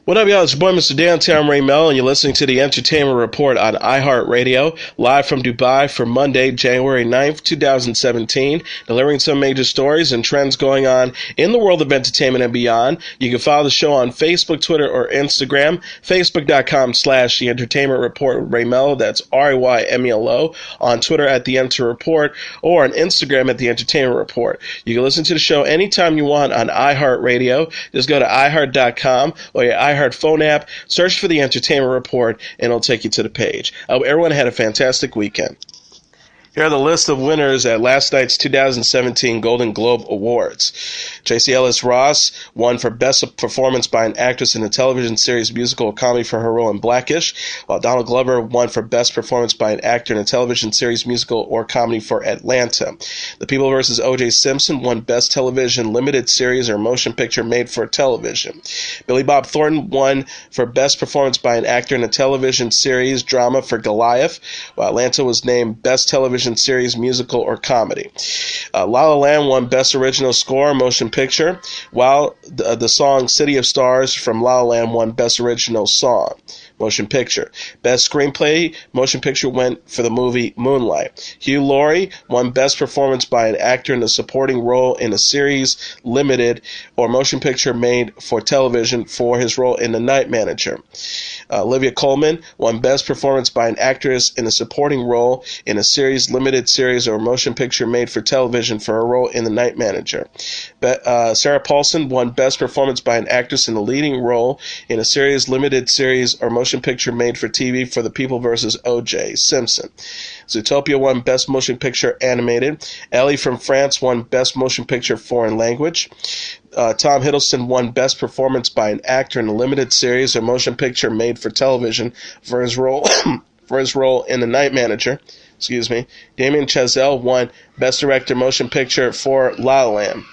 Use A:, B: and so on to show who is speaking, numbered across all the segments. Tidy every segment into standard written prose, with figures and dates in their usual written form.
A: What up, y'all? It's your boy, Mr. Downtown Ray Melo, and you're listening to the Entertainment Report on iHeartRadio, live from Dubai for Monday, January 9th, 2017, delivering some major stories and trends going on in the world of entertainment and beyond. You can follow the show on Facebook, Twitter, or Instagram, facebook.com/The Entertainment Report with Ray Melo, that's RAYMELO, on Twitter at The Enter Report, or on Instagram at The Entertainment Report. You can listen to the show anytime you want on iHeartRadio. Just go to iHeart.com or your iHeart phone app, search for the Entertainment Report, and it'll take you to the page. I hope everyone had a fantastic weekend. Here are the list of winners at last night's 2017 Golden Globe Awards. Tracee Ellis Ross won for Best Performance by an Actress in a Television Series, Musical, or Comedy for her role in Blackish, while Donald Glover won for Best Performance by an Actor in a Television Series, Musical, or Comedy for Atlanta. The People vs. O.J. Simpson won Best Television Limited Series or Motion Picture Made for Television. Billy Bob Thornton won for Best Performance by an Actor in a Television Series, Drama for Goliath, while Atlanta was named Best Television Series, Musical, or Comedy. La La Land won Best Original Score, Motion Picture, while the song City of Stars from La La Land won Best Original Song, Motion Picture. Best Screenplay, Motion Picture went for the movie Moonlight. Hugh Laurie won Best Performance by an Actor in a Supporting Role in a Series, Limited, or Motion Picture Made for Television for his role in The Night Manager. Olivia Colman won Best Performance by an Actress in a Supporting Role in a Series, Limited Series, or Motion Picture Made for Television for her role in The Night Manager. Sarah Paulson won Best Performance by an Actress in a Leading Role in a Series, Limited Series, or Motion Picture Made for TV for The People vs. O.J. Simpson. Zootopia won Best Motion Picture Animated. Ellie from France won Best Motion Picture Foreign Language. Tom Hiddleston won Best Performance by an Actor in a Limited Series or Motion Picture Made for Television for his role in The Night Manager. Damien Chazelle won Best Director Motion Picture for La La Land.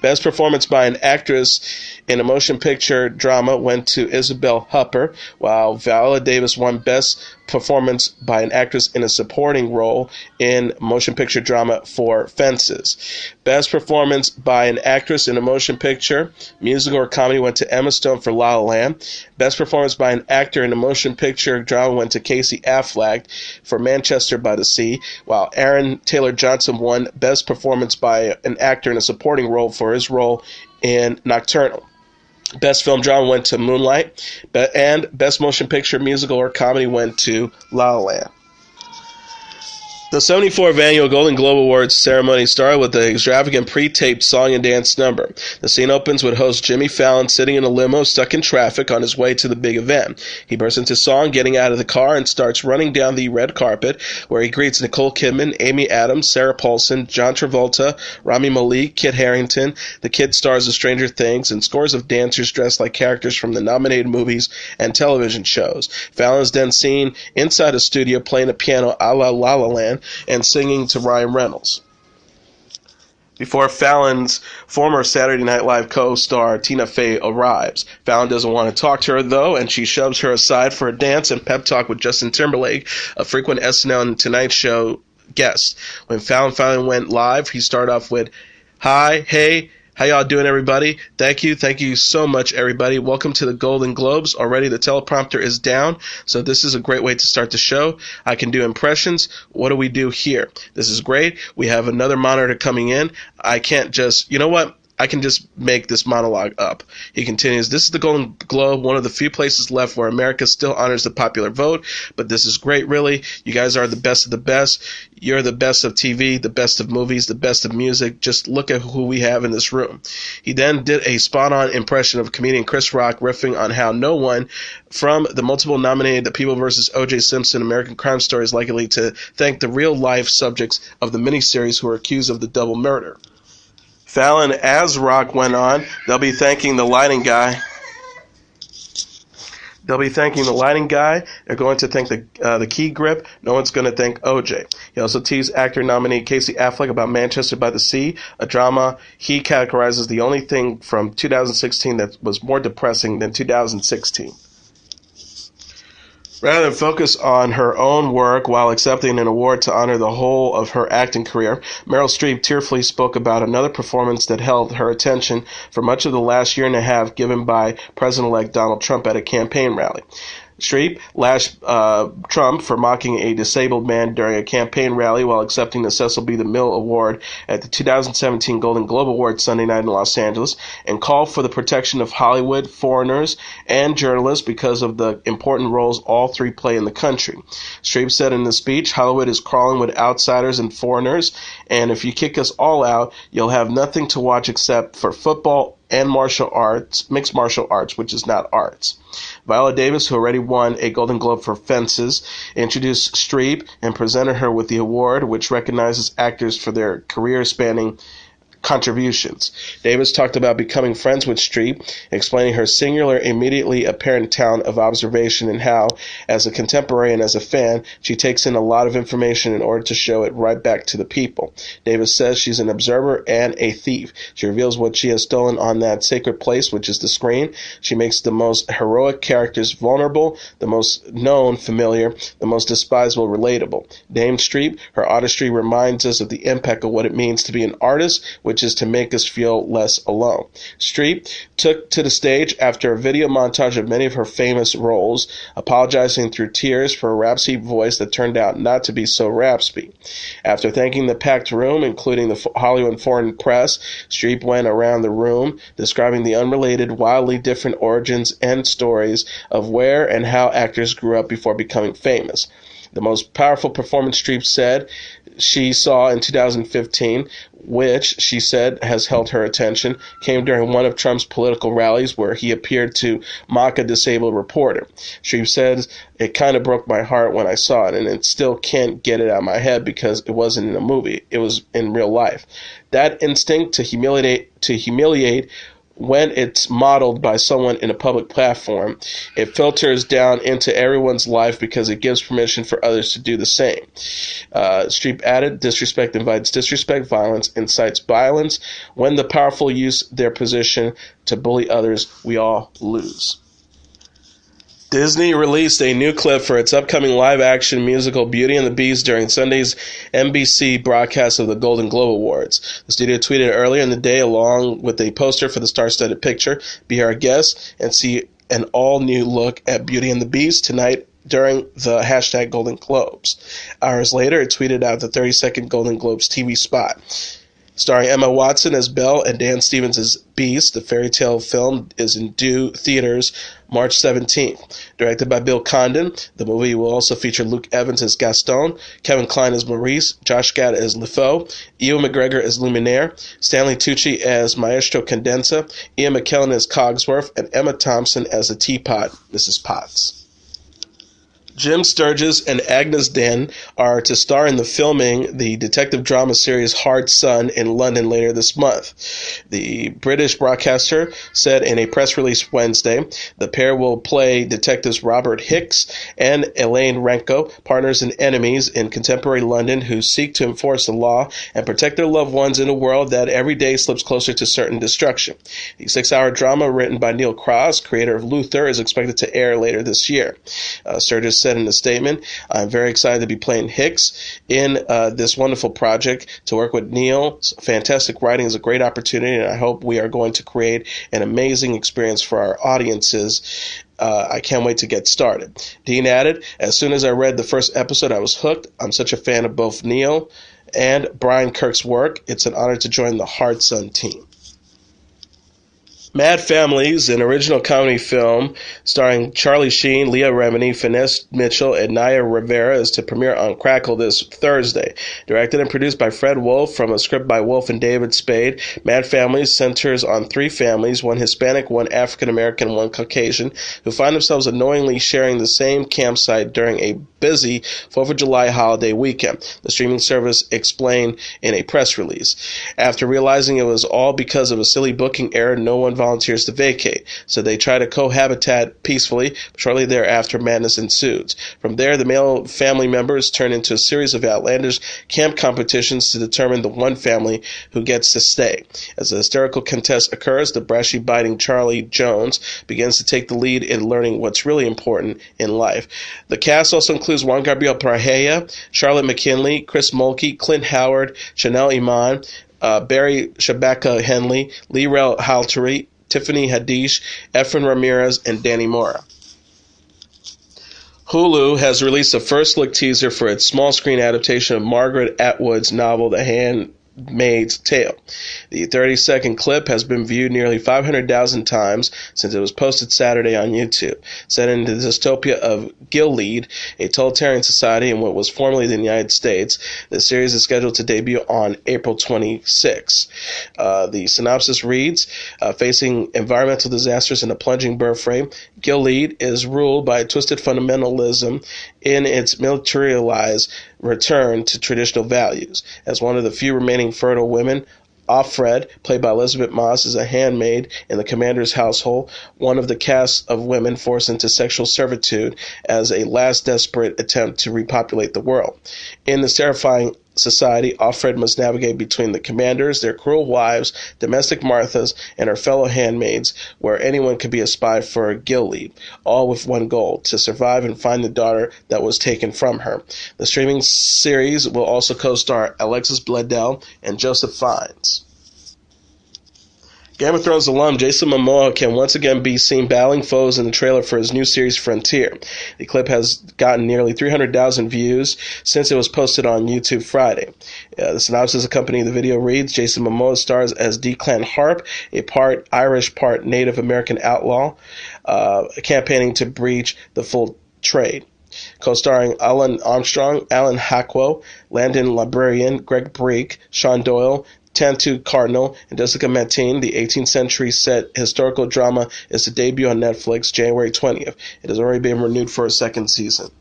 A: Best Performance by an Actress in a Motion Picture Drama went to Isabelle Huppert, while Viola Davis won Best Performance by an Actress in a Supporting Role in Motion Picture Drama for Fences. Best Performance by an Actress in a Motion Picture, Musical, or Comedy went to Emma Stone for La La Land. Best Performance by an Actor in a Motion Picture Drama went to Casey Affleck for Manchester by the Sea, while Aaron Taylor Johnson won Best Performance by an Actor in a Supporting Role for his role in Nocturnal. Best Film Drama went to Moonlight, and Best Motion Picture, Musical, or Comedy went to La La Land. The 74th Annual Golden Globe Awards ceremony started with the extravagant pre-taped song and dance number. The scene opens with host Jimmy Fallon sitting in a limo stuck in traffic on his way to the big event. He bursts into song, getting out of the car, and starts running down the red carpet, where he greets Nicole Kidman, Amy Adams, Sarah Paulson, John Travolta, Rami Malek, Kit Harrington, the kid stars of Stranger Things, and scores of dancers dressed like characters from the nominated movies and television shows. Fallon is then seen inside a studio playing a piano a la La La Land and singing to Ryan Reynolds. Before Fallon's former Saturday Night Live co-star Tina Fey arrives. Fallon doesn't want to talk to her, though, and she shoves her aside for a dance and pep talk with Justin Timberlake, a frequent SNL and Tonight Show guest. When Fallon finally went live, he started off with, "Hi, hey, how y'all doing, everybody? Thank you so much, everybody. Welcome to the Golden Globes. Already the teleprompter is down, so this is a great way to start the show. I can do impressions. What do we do here? This is great. We have another monitor coming in. I can't just, you know what? I can just make this monologue up." He continues, "This is the Golden Globe, one of the few places left where America still honors the popular vote, but this is great, really. You guys are the best of the best. You're the best of TV, the best of movies, the best of music. Just look at who we have in this room." He then did a spot-on impression of comedian Chris Rock, riffing on how no one from the multiple nominated The People vs. O.J. Simpson American Crime Story is likely to thank the real-life subjects of the miniseries who are accused of the double murder. Fallon, as Rock went on, they'll be thanking the lighting guy. They're going to thank the key grip. No one's going to thank OJ. He also teased actor nominee Casey Affleck about Manchester by the Sea, a drama he categorizes the only thing from 2016 that was more depressing than 2016. Rather than focus on her own work while accepting an award to honor the whole of her acting career, Meryl Streep tearfully spoke about another performance that held her attention for much of the last year and a half given by President-elect Donald Trump at a campaign rally. Streep lashed Trump for mocking a disabled man during a campaign rally while accepting the Cecil B. DeMille Award at the 2017 Golden Globe Awards Sunday night in Los Angeles, and called for the protection of Hollywood, foreigners, and journalists because of the important roles all three play in the country. Streep said in the speech, "Hollywood is crawling with outsiders and foreigners, and if you kick us all out, you'll have nothing to watch except for football and martial arts, mixed martial arts, which is not arts." Viola Davis, who already won a Golden Globe for Fences, introduced Streep and presented her with the award, which recognizes actors for their career spanning contributions. Davis talked about becoming friends with Streep, explaining her singular, immediately apparent talent of observation and how, as a contemporary and as a fan, she takes in a lot of information in order to show it right back to the people. Davis says she's an observer and a thief. She reveals what she has stolen on that sacred place, which is the screen. She makes the most heroic characters vulnerable, the most known familiar, the most despisable relatable. Dame Streep, her artistry reminds us of the impact of what it means to be an artist, which is to make us feel less alone. Streep took to the stage after a video montage of many of her famous roles, apologizing through tears for a raspy voice that turned out not to be so raspy. After thanking the packed room, including the Hollywood and foreign press, Streep went around the room, describing the unrelated, wildly different origins and stories of where and how actors grew up before becoming famous. The most powerful performance Streep said she saw in 2015, which she said has held her attention, came during one of Trump's political rallies where he appeared to mock a disabled reporter. Streep said, "It kind of broke my heart when I saw it, and it still can't get it out of my head because it wasn't in a movie. It was in real life. That instinct to humiliate when it's modeled by someone in a public platform, it filters down into everyone's life because it gives permission for others to do the same." Streep added, "Disrespect invites disrespect, violence incites violence. When the powerful use their position to bully others, we all lose." Disney released a new clip for its upcoming live-action musical Beauty and the Beast during Sunday's NBC broadcast of the Golden Globe Awards. The studio tweeted earlier in the day along with a poster for the star-studded picture, "Be our guest and see an all-new look at Beauty and the Beast tonight during the hashtag Golden Globes." Hours later, it tweeted out the 30-second Golden Globes TV spot. Starring Emma Watson as Belle and Dan Stevens as Beast, the fairy tale film is in due theaters March 17th. Directed by Bill Condon, the movie will also feature Luke Evans as Gaston, Kevin Kline as Maurice, Josh Gad as LeFou, Ewan McGregor as Luminaire, Stanley Tucci as Maestro Condensa, Ian McKellen as Cogsworth, and Emma Thompson as the Teapot, Mrs. Potts. Jim Sturgess and Agyness Deyn are to star in the filming the detective drama series Hard Sun in London later this month. The British broadcaster said in a press release Wednesday, the pair will play detectives Robert Hicks and Elaine Renko, partners and enemies in contemporary London who seek to enforce the law and protect their loved ones in a world that every day slips closer to certain destruction. The 6-hour drama, written by Neil Cross, creator of Luther, is expected to air later this year. Sturgess said in a statement, "I'm very excited to be playing Hicks in this wonderful project. To work with Neil's fantastic writing is a great opportunity, and I hope we are going to create an amazing experience for our audiences. I can't wait to get started." Dean added, "As soon as I read the first episode, I was hooked. I'm such a fan of both Neil and Brian Kirk's work. It's an honor to join the Hard Sun team." Mad Families, an original comedy film starring Charlie Sheen, Leah Remini, Finesse Mitchell, and Naya Rivera, is to premiere on Crackle this Thursday. Directed and produced by Fred Wolf from a script by Wolf and David Spade, Mad Families centers on 3 families, one Hispanic, one African-American, one Caucasian, who find themselves annoyingly sharing the same campsite during a busy 4th of July holiday weekend, the streaming service explained in a press release. After realizing it was all because of a silly booking error, no one volunteers to vacate, so they try to cohabitat peacefully. Shortly thereafter, madness ensues. From there, the male family members turn into a series of outlandish camp competitions to determine the one family who gets to stay. As a hysterical contest occurs, the brashy biting Charlie Jones begins to take the lead in learning what's really important in life. The cast also includes Juan Gabriel Pareja, Charlotte McKinley, Chris Mulkey, Clint Howard, Chanel Iman, Barry Shabaka Henley, Lee Rel Haltery, Tiffany Haddish, Efren Ramirez, and Danny Mora. Hulu has released a first-look teaser for its small-screen adaptation of Margaret Atwood's novel, The Handmaid's Tale. The 30-second clip has been viewed nearly 500,000 times since it was posted Saturday on YouTube. Set in the dystopia of Gilead, a totalitarian society in what was formerly the United States, the series is scheduled to debut on April 26. The synopsis reads, facing environmental disasters and a plunging birth rate, Gilead is ruled by twisted fundamentalism in its militarized return to traditional values. As one of the few remaining fertile women, Offred, played by Elisabeth Moss, is a handmaid in the commander's household, one of the cast of women forced into sexual servitude as a last desperate attempt to repopulate the world. In this terrifying society, Offred must navigate between the commanders, their cruel wives, domestic Marthas, and her fellow handmaids, where anyone could be a spy for Gilead, all with one goal, to survive and find the daughter that was taken from her. The streaming series will also co-star Alexis Bledel and Joseph Fiennes. Game of Thrones alum Jason Momoa can once again be seen battling foes in the trailer for his new series Frontier. The clip has gotten nearly 300,000 views since it was posted on YouTube Friday. The synopsis accompanying the video reads, Jason Momoa stars as Declan Harp, a part Irish, part Native American outlaw, campaigning to breach the full trade. Co-starring Alan Armstrong, Alan Hackwell, Landon Librarian, Greg Breek, Sean Doyle, Tantu Cardinal, and Jessica Mateen, the 18th century set historical drama is to debut on Netflix January 20th. It has already been renewed for a second season.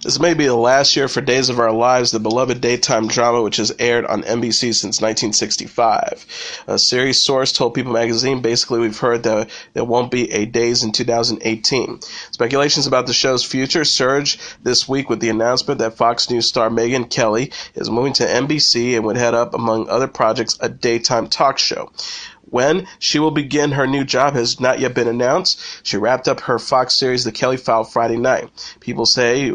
A: This may be the last year for Days of Our Lives, the beloved daytime drama which has aired on NBC since 1965. A series source told People magazine, basically we've heard that there won't be a Days in 2018. Speculations about the show's future surged this week with the announcement that Fox News star Megyn Kelly is moving to NBC and would head up, among other projects, a daytime talk show. When she will begin her new job has not yet been announced. She wrapped up her Fox series The Kelly File Friday night. People say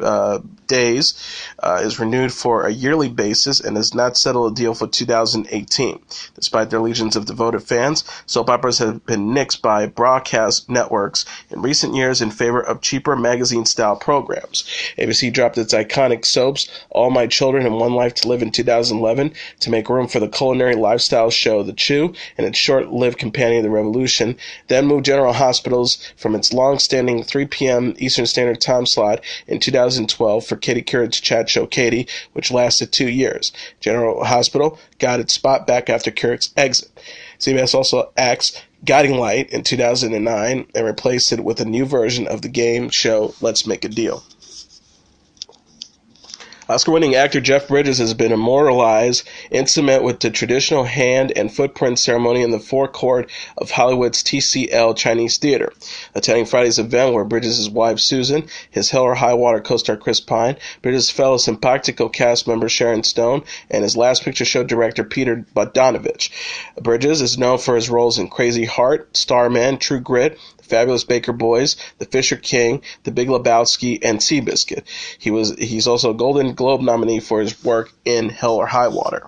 A: Days is renewed for a yearly basis and has not settled a deal for 2018. Despite their legions of devoted fans, soap operas have been nixed by broadcast networks in recent years in favor of cheaper magazine-style programs. ABC dropped its iconic soaps All My Children and One Life to Live in 2011 to make room for the culinary lifestyle show The Chew and its short-lived companion The Revolution, then moved General Hospitals from its long-standing 3 p.m. Eastern Standard Time slot in 2012 for Katie Couric's chat show Katie, which lasted 2 years. General Hospital got its spot back after Couric's exit. CBS also axed Guiding Light in 2009 and replaced it with a new version of the game show Let's Make a Deal. Oscar-winning actor Jeff Bridges has been immortalized intimate with the traditional hand and footprint ceremony in the forecourt of Hollywood's TCL Chinese Theater. Attending Friday's event where Bridges' wife Susan, his Hell or High Water co-star Chris Pine, Bridges' fellow Simpatico cast member Sharon Stone, and his Last Picture Show director Peter Bogdanovich. Bridges is known for his roles in Crazy Heart, Starman, True Grit, Fabulous Baker Boys, The Fisher King, The Big Lebowski, and Seabiscuit. He's also a Golden Globe nominee for his work in Hell or High Water.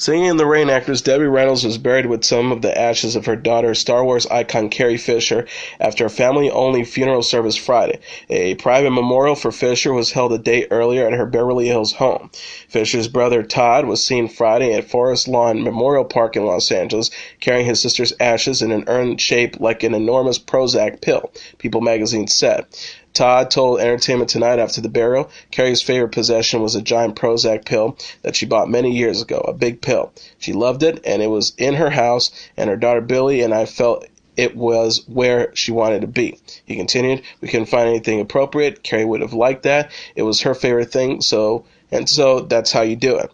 A: Singing in the Rain actress Debbie Reynolds was buried with some of the ashes of her daughter, Star Wars icon Carrie Fisher, after a family-only funeral service Friday. A private memorial for Fisher was held a day earlier at her Beverly Hills home. Fisher's brother Todd was seen Friday at Forest Lawn Memorial Park in Los Angeles, carrying his sister's ashes in an urn shaped like an enormous Prozac pill, People magazine said. Todd told Entertainment Tonight after the burial, Carrie's favorite possession was a giant Prozac pill that she bought many years ago, a big pill. She loved it, and it was in her house, and her daughter Billy and I felt it was where she wanted to be. He continued, we couldn't find anything appropriate. Carrie would have liked that. It was her favorite thing, so that's how you do it.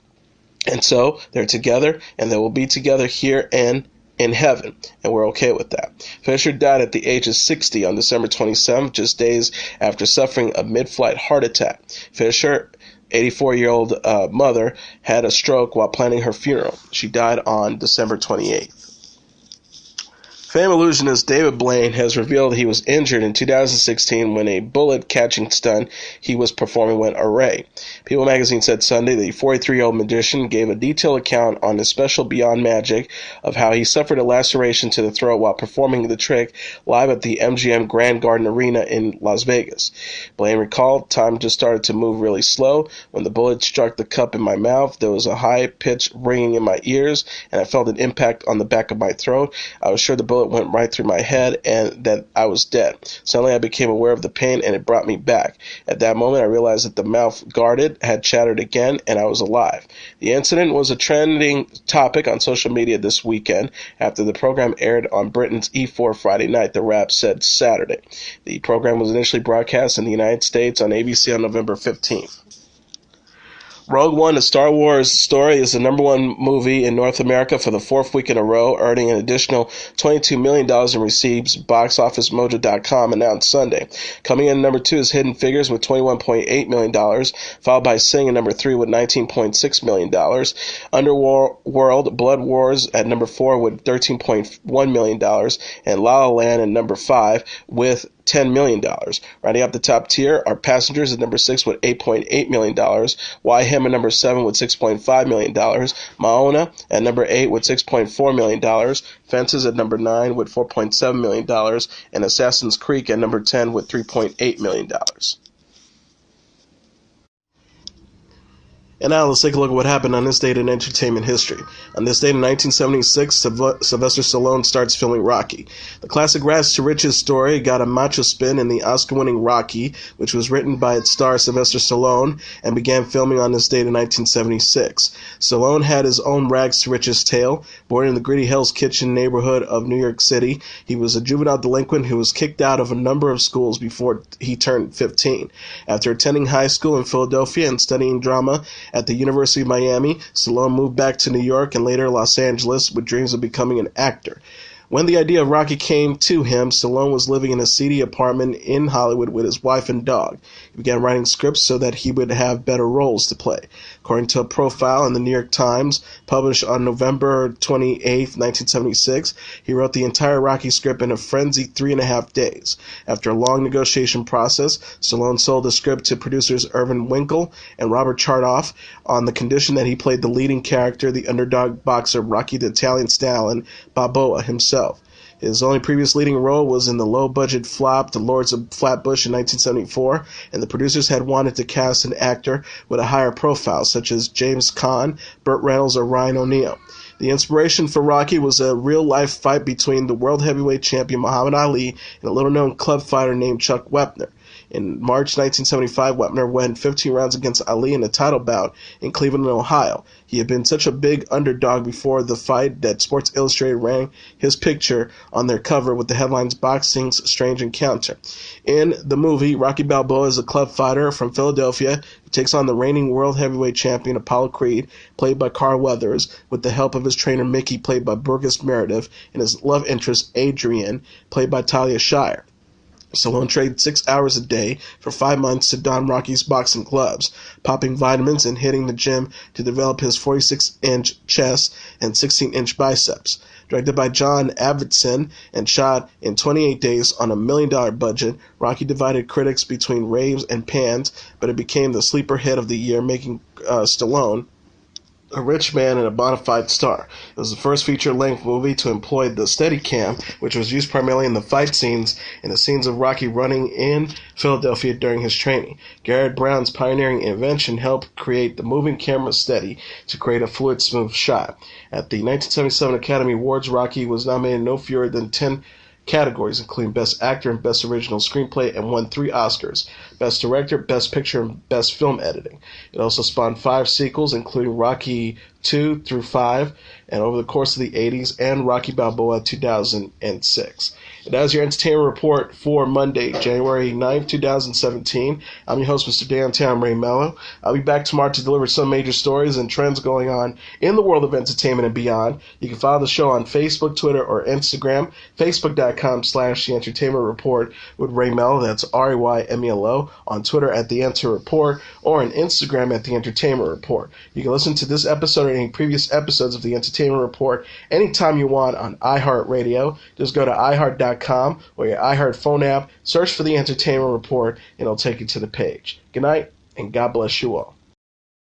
A: And so they're together, and they will be together here and in heaven, and we're okay with that. Fisher died at the age of 60 on December 27th, just days after suffering a mid-flight heart attack. Fisher, 84-year-old mother, had a stroke while planning her funeral. She died on December 28th. Fame illusionist David Blaine has revealed he was injured in 2016 when a bullet-catching stunt he was performing went awry. People magazine said Sunday the 43-year-old magician gave a detailed account on his special Beyond Magic of how he suffered a laceration to the throat while performing the trick live at the MGM Grand Garden Arena in Las Vegas. Blaine recalled, "Time just started to move really slow. When the bullet struck the cup in my mouth, there was a high-pitched ringing in my ears, and I felt an impact on the back of my throat. I was sure the bullet went right through my head and that I was dead. Suddenly I became aware of the pain and it brought me back. At that moment I realized that the mouth guarded had chattered again and I was alive." The incident was a trending topic on social media this weekend after the program aired on Britain's E4 Friday night, the Wrap said Saturday. The program was initially broadcast in the United States on ABC on November 15th. Rogue One, a Star Wars story, is the #1 movie in North America for the 4th week in a row, earning an additional $22 million in receipts, BoxOfficeMojo.com announced Sunday. Coming in #2 is Hidden Figures with $21.8 million, followed by Sing at #3 with $19.6 million. Underworld Blood Wars at #4 with $13.1 million, and La La Land at #5 with $10 million. Rounding up the top tier are Passengers at #6 with $8.8 million, Why Him at #7 with $6.5 million, Moana at #8 with $6.4 million, Fences at #9 with $4.7 million, and Assassin's Creed at #10 with $3.8 million. And now let's take a look at what happened on this date in entertainment history. On this date in 1976, Sylvester Stallone starts filming Rocky. The classic rags to riches story got a macho spin in the Oscar-winning Rocky, which was written by its star Sylvester Stallone, and began filming on this date in 1976. Stallone had his own rags to riches tale. Born in the gritty Hell's Kitchen neighborhood of New York City, he was a juvenile delinquent who was kicked out of a number of schools before he turned 15. After attending high school in Philadelphia and studying drama at the University of Miami, Stallone moved back to New York and later Los Angeles with dreams of becoming an actor. When the idea of Rocky came to him, Stallone was living in a seedy apartment in Hollywood with his wife and dog. He began writing scripts so that he would have better roles to play. According to a profile in the New York Times, published on November 28, 1976, he wrote the entire Rocky script in a frenzied 3.5 days. After a long negotiation process, Stallone sold the script to producers Irvin Winkle and Robert Chartoff on the condition that he played the leading character, the underdog boxer Rocky the Italian Stallion Balboa himself. His only previous leading role was in the low-budget flop The Lords of Flatbush in 1974, and the producers had wanted to cast an actor with a higher profile, such as James Caan, Burt Reynolds, or Ryan O'Neal. The inspiration for Rocky was a real-life fight between the world heavyweight champion Muhammad Ali and a little-known club fighter named Chuck Wepner. In March 1975, Wepner went 15 rounds against Ali in a title bout in Cleveland, Ohio. He had been such a big underdog before the fight that Sports Illustrated ran his picture on their cover with the headlines "Boxing's Strange Encounter." In the movie, Rocky Balboa is a club fighter from Philadelphia who takes on the reigning world heavyweight champion Apollo Creed, played by Carl Weathers, with the help of his trainer Mickey, played by Burgess Meredith, and his love interest Adrian, played by Talia Shire. Stallone trained 6 hours a day for 5 months to don Rocky's boxing gloves, popping vitamins and hitting the gym to develop his 46-inch chest and 16-inch biceps. Directed by John Avildsen and shot in 28 days on a $1 million budget, Rocky divided critics between raves and pans, but it became the sleeper hit of the year, making Stallone a rich man and a bona fide star. It was the first feature-length movie to employ the Steadicam, which was used primarily in the fight scenes and the scenes of Rocky running in Philadelphia during his training. Garrett Brown's pioneering invention helped create the moving camera steady to create a fluid, smooth shot. At the 1977 Academy Awards, Rocky was nominated no fewer than 10 categories, including Best Actor and Best Original Screenplay, and won 3 Oscars. Best Director, Best Picture, and Best Film Editing. It also spawned 5 sequels, including Rocky 2 through 5, and over the course of the 80s, and Rocky Balboa 2006. And that is your entertainment report for Monday, January 9th, 2017. I'm your host, Mr. Downtown Ray Melo. I'll be back tomorrow to deliver some major stories and trends going on in the world of entertainment and beyond. You can follow the show on Facebook, Twitter, or Instagram. Facebook.com/The Entertainment Report with Ray Melo. That's RAYMELO. On Twitter at The Enter Report, or on Instagram at The Entertainment Report. You can listen to this episode or any previous episodes of The Entertainment Report anytime you want on iHeartRadio. Just go to iHeart.com or your iHeart phone app, search for The Entertainment Report, and it'll take you to the page. Good night, and God bless you all.